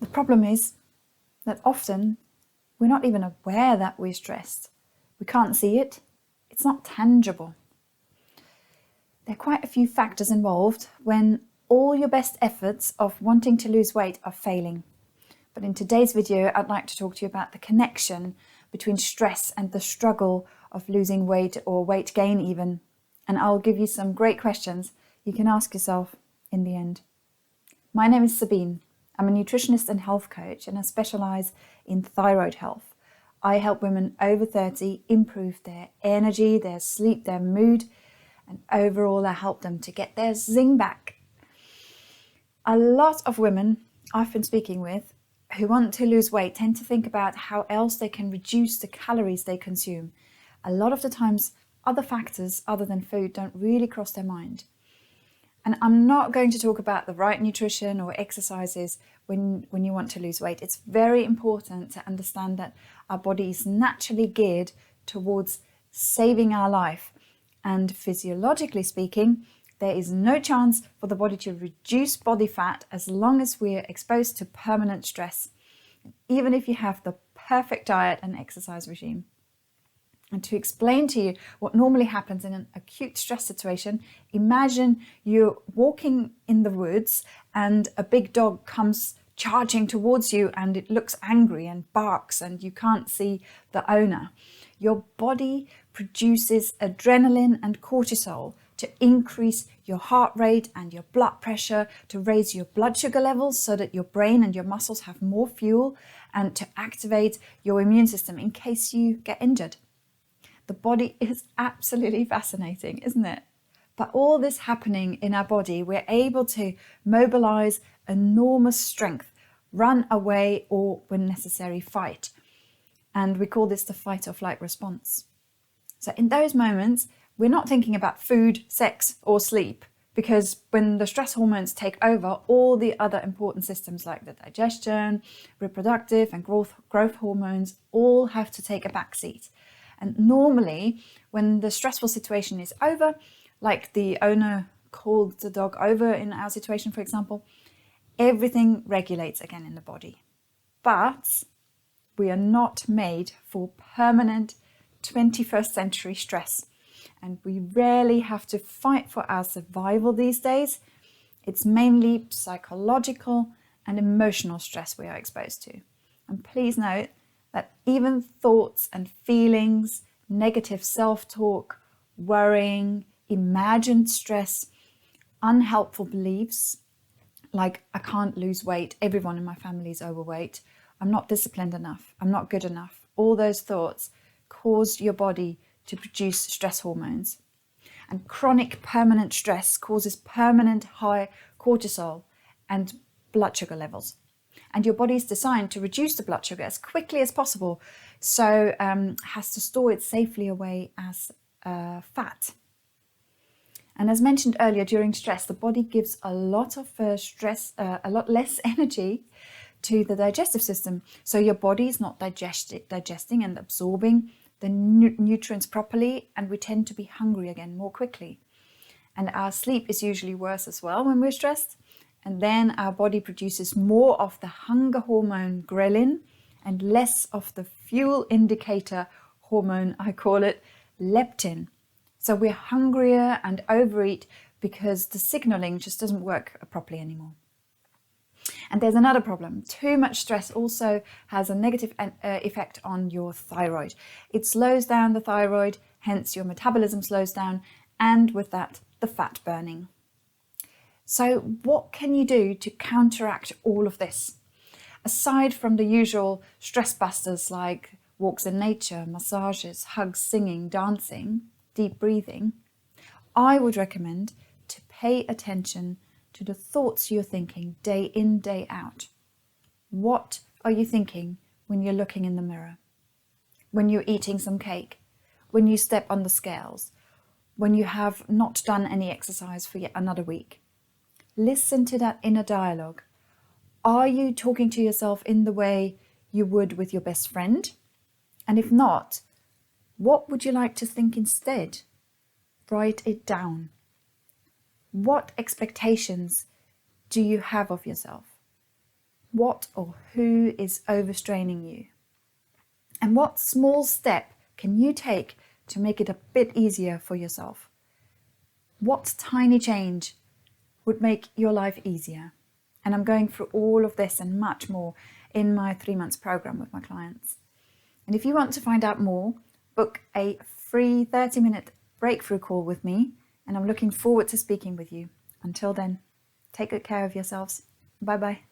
The problem is that often we're not even aware that we're stressed. We can't see it. It's not tangible. There are quite a few factors involved when all your best efforts of wanting to lose weight are failing. But in today's video, I'd like to talk to you about the connection between stress and the struggle of losing weight or weight gain even. And I'll give you some great questions you can ask yourself in the end. My name is Sabine. I'm a nutritionist and health coach, and I specialize in thyroid health. I help women over 30 improve their energy, their sleep, their mood, and overall I help them to get their zing back. A lot of women I've been speaking with who want to lose weight tend to think about how else they can reduce the calories they consume. A lot of the times, other factors other than food don't really cross their mind. And I'm not going to talk about the right nutrition or exercises when you want to lose weight. It's very important to understand that our body is naturally geared towards saving our life. And physiologically speaking, there is no chance for the body to reduce body fat as long as we're exposed to permanent stress, even if you have the perfect diet and exercise regime. And to explain to you what normally happens in an acute stress situation, imagine you're walking in the woods and a big dog comes charging towards you and it looks angry and barks and you can't see the owner. Your body produces adrenaline and cortisol to increase your heart rate and your blood pressure, to raise your blood sugar levels so that your brain and your muscles have more fuel, and to activate your immune system in case you get injured. The body is absolutely fascinating, isn't it? By all this happening in our body, we're able to mobilize enormous strength, run away, or when necessary, fight. And we call this the fight or flight response. So in those moments, we're not thinking about food, sex, or sleep, because when the stress hormones take over, all the other important systems like the digestion, reproductive, and growth hormones all have to take a back seat. And normally, when the stressful situation is over, like the owner called the dog over in our situation, for example, everything regulates again in the body. But we are not made for permanent 21st century stress. And we rarely have to fight for our survival these days. It's mainly psychological and emotional stress we are exposed to. And please note that even thoughts and feelings, negative self-talk, worrying, imagined stress, unhelpful beliefs, like I can't lose weight, everyone in my family is overweight, I'm not disciplined enough, I'm not good enough, all those thoughts cause your body to produce stress hormones. And chronic permanent stress causes permanent high cortisol and blood sugar levels. And your body is designed to reduce the blood sugar as quickly as possible, so has to store it safely away as fat. And as mentioned earlier, during stress, the body gives a lot of a lot less energy to the digestive system. So your body is not digesting and absorbing the nutrients properly, and we tend to be hungry again more quickly. And our sleep is usually worse as well when we're stressed. And then our body produces more of the hunger hormone ghrelin and less of the fuel indicator hormone, I call it, leptin. So we're hungrier and overeat because the signaling just doesn't work properly anymore. And there's another problem. Too much stress also has a negative effect on your thyroid. It slows down the thyroid, hence your metabolism slows down, and with that, the fat burning. So what can you do to counteract all of this? Aside from the usual stress busters like walks in nature, massages, hugs, singing, dancing, deep breathing, I would recommend to pay attention to the thoughts you're thinking day in, day out. What are you thinking when you're looking in the mirror? When you're eating some cake? When you step on the scales? When you have not done any exercise for yet another week? Listen to that inner dialogue. Are you talking to yourself in the way you would with your best friend? And if not, what would you like to think instead? Write it down. What expectations do you have of yourself? What or who is overstraining you? And what small step can you take to make it a bit easier for yourself? What tiny change would make your life easier? And I'm going through all of this and much more in my 3 months program with my clients. And if you want to find out more, book a free 30-minute breakthrough call with me, and I'm looking forward to speaking with you. Until then, take good care of yourselves. Bye bye.